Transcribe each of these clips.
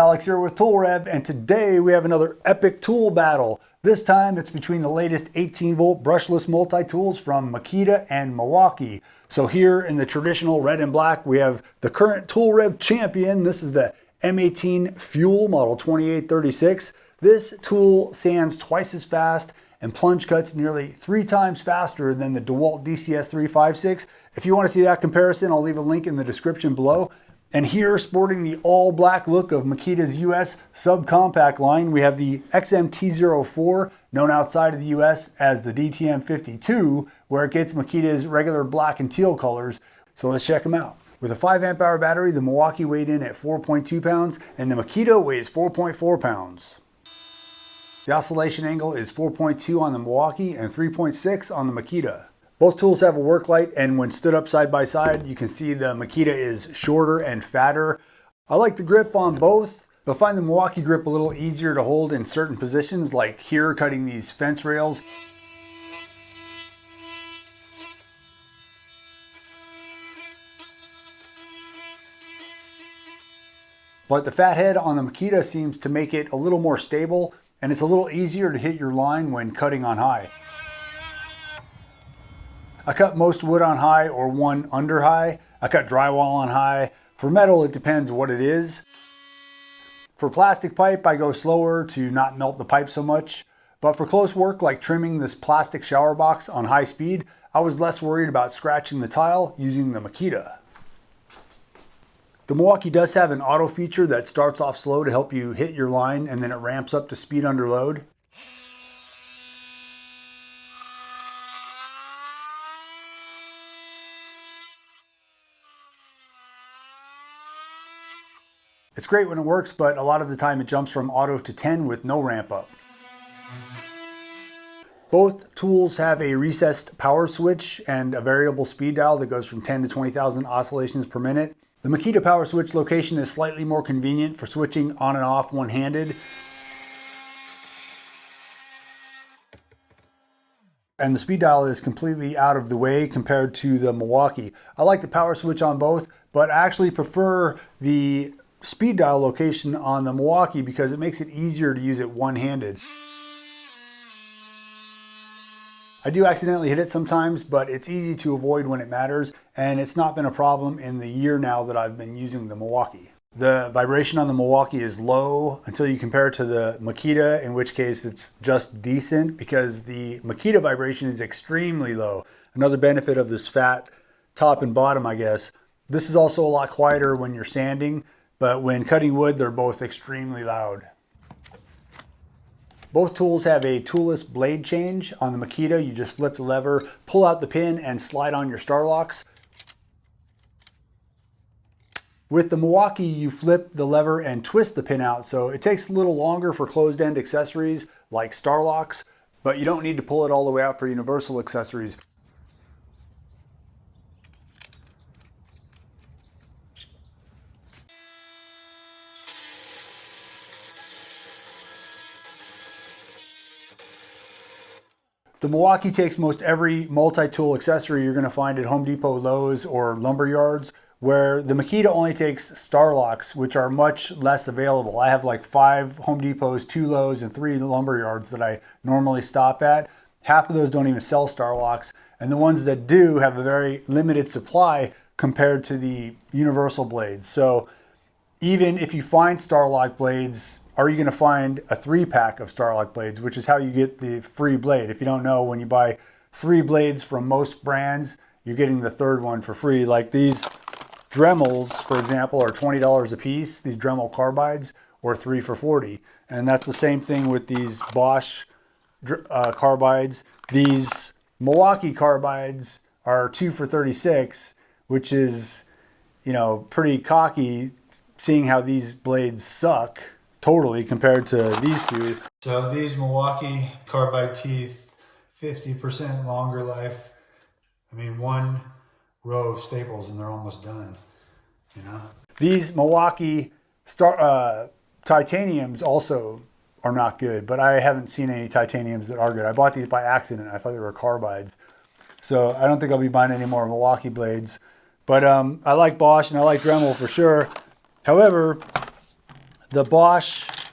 Alex here with Tool Rev, and today we have another epic tool battle. This time it's between the latest 18 volt brushless multi-tools from Makita and Milwaukee. So here in the traditional red and black, we have the current Tool Rev champion. This is the M18 Fuel model 2836. This tool sands twice as fast and plunge cuts nearly 3 times faster than the DeWalt DCS356. If you want to see that comparison, I'll leave a link in the description below. And here, sporting the all black look of Makita's US subcompact line, we have the XMT04, known outside of the US as the DTM52, where it gets Makita's regular black and teal colors. So let's check them out. With a 5 amp hour battery, the Milwaukee weighed in at 4.2 pounds and the Makita weighs 4.4 pounds. The oscillation angle is 4.2 on the Milwaukee and 3.6 on the Makita. Both tools have a work light, and when stood up side by side, you can see the Makita is shorter and fatter. I like the grip on both, but find the Milwaukee grip a little easier to hold in certain positions, like here cutting these fence rails. But the fat head on the Makita seems to make it a little more stable, and it's a little easier to hit your line when cutting on high. I cut most wood on high or one under high. I cut drywall on high. For metal, it depends what it is. For plastic pipe, I go slower to not melt the pipe so much. But for close work, like trimming this plastic shower box on high speed, I was less worried about scratching the tile using the Makita. The Milwaukee does have an auto feature that starts off slow to help you hit your line, and then it ramps up to speed under load. It's great when it works, but a lot of the time it jumps from auto to 10 with no ramp up. Both tools have a recessed power switch and a variable speed dial that goes from 10 to 20,000 oscillations per minute. The Makita power switch location is slightly more convenient for switching on and off one-handed. And the speed dial is completely out of the way compared to the Milwaukee. I like the power switch on both, but I actually prefer the speed dial location on the Milwaukee because it makes it easier to use it one-handed. I do accidentally hit it sometimes, but it's easy to avoid when it matters, and it's not been a problem in the year now that I've been using the Milwaukee. The vibration on the Milwaukee is low until you compare it to the Makita, in which case it's just decent because the Makita vibration is extremely low. Another benefit of this fat top and bottom, I guess. This is also a lot quieter when you're sanding, but when cutting wood, they're both extremely loud. Both tools have a toolless blade change. On the Makita, you just flip the lever, pull out the pin, and slide on your StarlockMax. With the Milwaukee, you flip the lever and twist the pin out, so it takes a little longer for closed-end accessories like StarlockMax, but you don't need to pull it all the way out for universal accessories. The Milwaukee takes most every multi-tool accessory you're going to find at Home Depot, Lowe's, or lumber yards, where the Makita only takes StarlockMax, which are much less available. I have like 5 Home Depots, 2 Lowe's, and 3 lumber yards that I normally stop at. Half of those don't even sell StarlockMax, and the ones that do have a very limited supply compared to the universal blades. So even if you find StarlockMax blades, are you going to find a 3-pack of StarlockMax blades, which is how you get the free blade. If you don't know, when you buy 3 blades from most brands, you're getting the 3rd one for free. Like these Dremels, for example, are $20 a piece, these Dremel carbides, or 3 for $40. And that's the same thing with these Bosch carbides. These Milwaukee carbides are 2 for $36, which is, you know, pretty cocky seeing how these blades suck totally compared to these two. So these Milwaukee carbide teeth, 50% longer life. I mean, 1 row of staples and they're almost done, you know? These Milwaukee titaniums also are not good, but I haven't seen any titaniums that are good. I bought these by accident. I thought they were carbides. So I don't think I'll be buying any more Milwaukee blades. But I like Bosch and I like Dremel for sure. However, the Bosch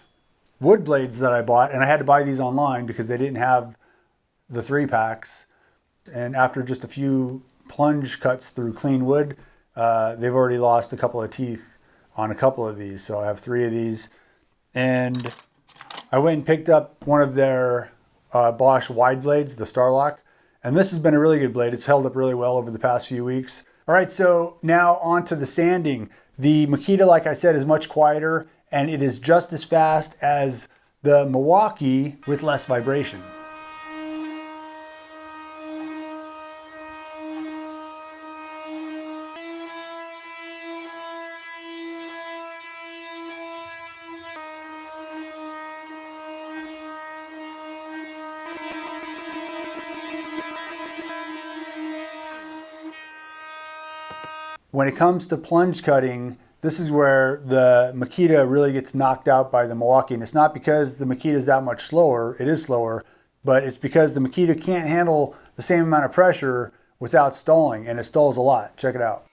wood blades that I bought, and I had to buy these online because they didn't have the 3-packs. And after just a few plunge cuts through clean wood, they've already lost a couple of teeth on a couple of these. So I have 3 of these. And I went and picked up one of their Bosch wide blades, the Starlock. And this has been a really good blade. It's held up really well over the past few weeks. All right, so now on to the sanding. The Makita, like I said, is much quieter, and it is just as fast as the Milwaukee with less vibration. When it comes to plunge cutting, this is where the Makita really gets knocked out by the Milwaukee. And it's not because the Makita is that much slower, it is slower, but it's because the Makita can't handle the same amount of pressure without stalling, and it stalls a lot. Check it out.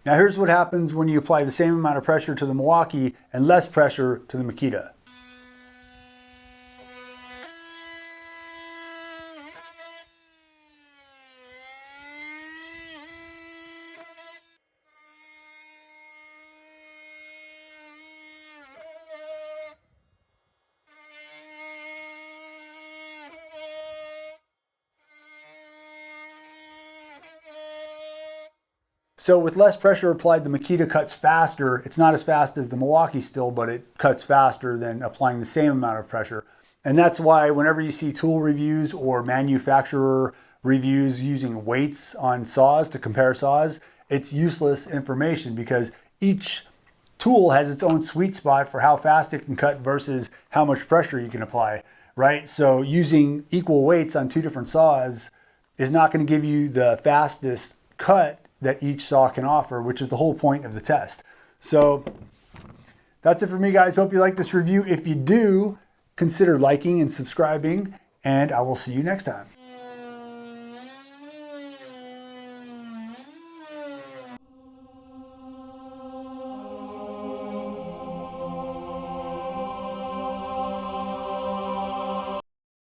Now here's what happens when you apply the same amount of pressure to the Milwaukee and less pressure to the Makita. So with less pressure applied, the Makita cuts faster. It's not as fast as the Milwaukee still, but it cuts faster than applying the same amount of pressure. And that's why whenever you see tool reviews or manufacturer reviews using weights on saws to compare saws, it's useless information because each tool has its own sweet spot for how fast it can cut versus how much pressure you can apply, right? So using equal weights on 2 different saws is not going to give you the fastest cut that each saw can offer, which is the whole point of the test. So that's it for me, guys. Hope you like this review. If you do, consider liking and subscribing, and I will see you next time.